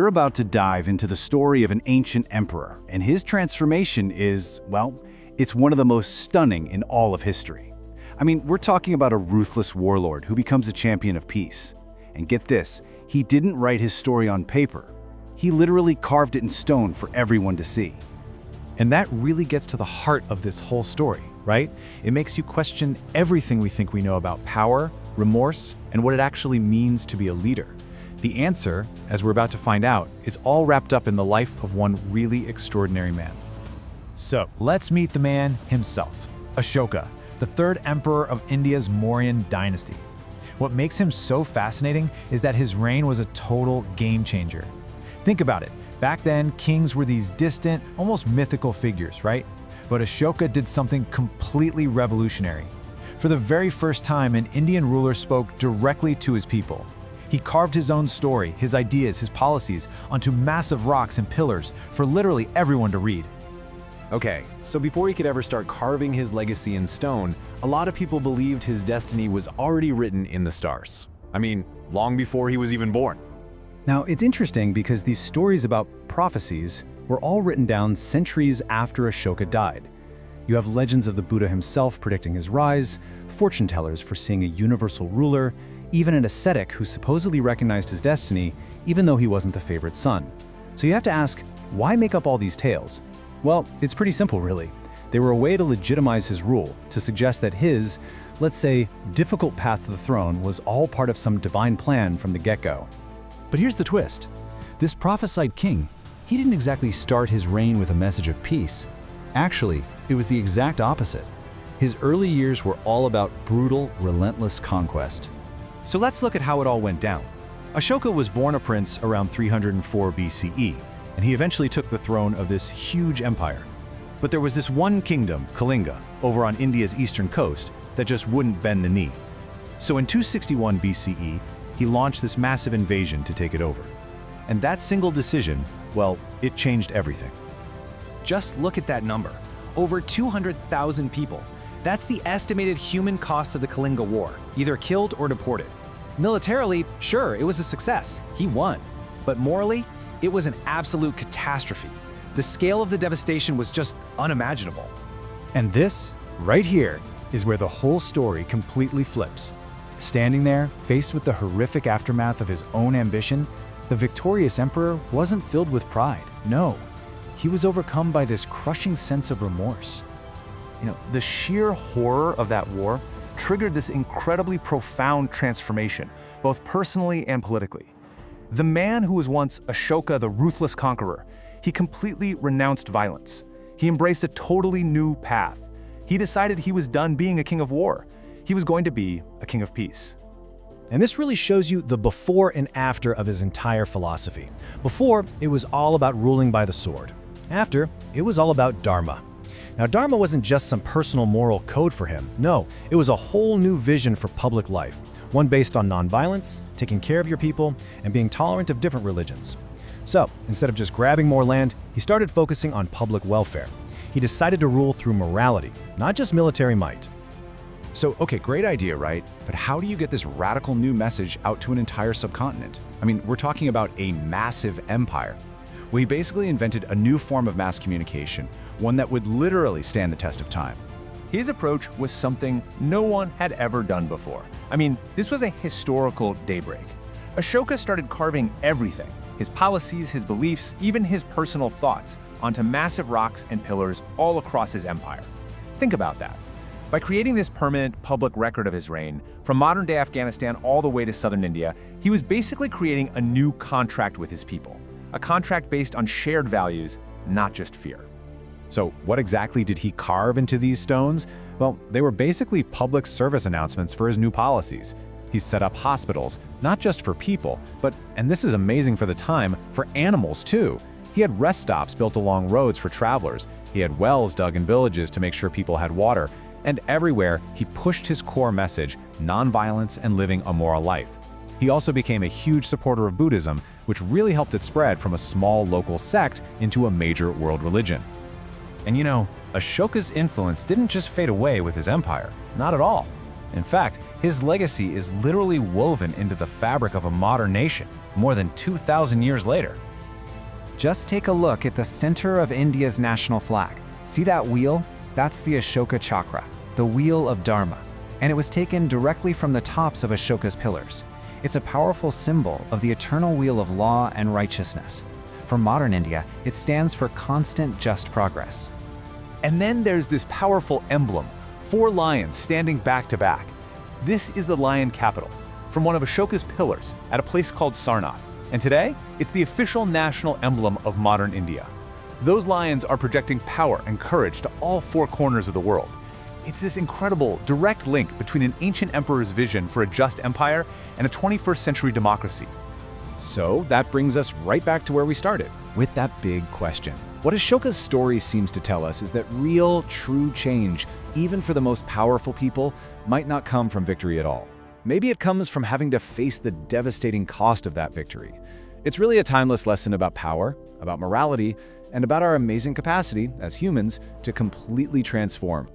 We're about to dive into the story of an ancient emperor, and his transformation is, well, it's one of the most stunning in all of history. I mean, we're talking about a ruthless warlord who becomes a champion of peace. And get this, he didn't write his story on paper. He literally carved it in stone for everyone to see. And that really gets to the heart of this whole story, right? It makes you question everything we think we know about power, remorse, and what it actually means to be a leader. The answer, as we're about to find out, is all wrapped up in the life of one really extraordinary man. So, let's meet the man himself, Ashoka, the third emperor of India's Mauryan dynasty. What makes him so fascinating is that his reign was a total game changer. Think about it. Back then, kings were these distant, almost mythical figures, right? But Ashoka did something completely revolutionary. For the very first time, an Indian ruler spoke directly to his people. He carved his own story, his ideas, his policies onto massive rocks and pillars for literally everyone to read. Okay, so before he could ever start carving his legacy in stone, a lot of people believed his destiny was already written in the stars. I mean, long before he was even born. Now, it's interesting because these stories about prophecies were all written down centuries after Ashoka died. You have legends of the Buddha himself predicting his rise, fortune tellers foreseeing a universal ruler, even an ascetic who supposedly recognized his destiny, even though he wasn't the favorite son. So you have to ask, why make up all these tales? Well, it's pretty simple, really. They were a way to legitimize his rule, to suggest that his, let's say, difficult path to the throne was all part of some divine plan from the get-go. But here's the twist. This prophesied king, he didn't exactly start his reign with a message of peace. Actually, it was the exact opposite. His early years were all about brutal, relentless conquest. So let's look at how it all went down. Ashoka was born a prince around 304 BCE, and he eventually took the throne of this huge empire. But there was this one kingdom, Kalinga, over on India's eastern coast, that just wouldn't bend the knee. So in 261 BCE, he launched this massive invasion to take it over. And that single decision, well, it changed everything. Just look at that number. Over 200,000 people. That's the estimated human cost of the Kalinga War, either killed or deported. Militarily, sure, it was a success. He won. But morally, it was an absolute catastrophe. The scale of the devastation was just unimaginable. And this, right here, is where the whole story completely flips. Standing there, faced with the horrific aftermath of his own ambition, the victorious emperor wasn't filled with pride. No, he was overcome by this crushing sense of remorse. The sheer horror of that war triggered this incredibly profound transformation, both personally and politically. The man who was once Ashoka, the ruthless conqueror, he completely renounced violence. He embraced a totally new path. He decided he was done being a king of war. He was going to be a king of peace. And this really shows you the before and after of his entire philosophy. Before, it was all about ruling by the sword. After, it was all about dharma. Now, dharma wasn't just some personal moral code for him. No, it was a whole new vision for public life, one based on nonviolence, taking care of your people, and being tolerant of different religions. So, instead of just grabbing more land, he started focusing on public welfare. He decided to rule through morality, not just military might. So, okay, great idea, right? But how do you get this radical new message out to an entire subcontinent? I mean, we're talking about a massive empire. Well, he basically invented a new form of mass communication, one that would literally stand the test of time. His approach was something no one had ever done before. I mean, this was a historical daybreak. Ashoka started carving everything, his policies, his beliefs, even his personal thoughts, onto massive rocks and pillars all across his empire. Think about that. By creating this permanent public record of his reign, from modern-day Afghanistan all the way to southern India, he was basically creating a new contract with his people. A contract based on shared values, not just fear. So what exactly did he carve into these stones? Well, they were basically public service announcements for his new policies. He set up hospitals, not just for people, but, and this is amazing for the time, for animals too. He had rest stops built along roads for travelers. He had wells dug in villages to make sure people had water. And everywhere, he pushed his core message, nonviolence and living a moral life. He also became a huge supporter of Buddhism, which really helped it spread from a small local sect into a major world religion. And Ashoka's influence didn't just fade away with his empire, not at all. In fact, his legacy is literally woven into the fabric of a modern nation more than 2,000 years later. Just take a look at the center of India's national flag. See that wheel? That's the Ashoka chakra, the wheel of Dharma. And it was taken directly from the tops of Ashoka's pillars. It's a powerful symbol of the eternal wheel of law and righteousness. For modern India, it stands for constant just progress. And then there's this powerful emblem, 4 lions standing back to back. This is the lion capital, from one of Ashoka's pillars at a place called Sarnath. And today, it's the official national emblem of modern India. Those lions are projecting power and courage to all 4 corners of the world. It's this incredible, direct link between an ancient emperor's vision for a just empire and a 21st century democracy. So that brings us right back to where we started, with that big question. What Ashoka's story seems to tell us is that real, true change, even for the most powerful people, might not come from victory at all. Maybe it comes from having to face the devastating cost of that victory. It's really a timeless lesson about power, about morality, and about our amazing capacity, as humans, to completely transform.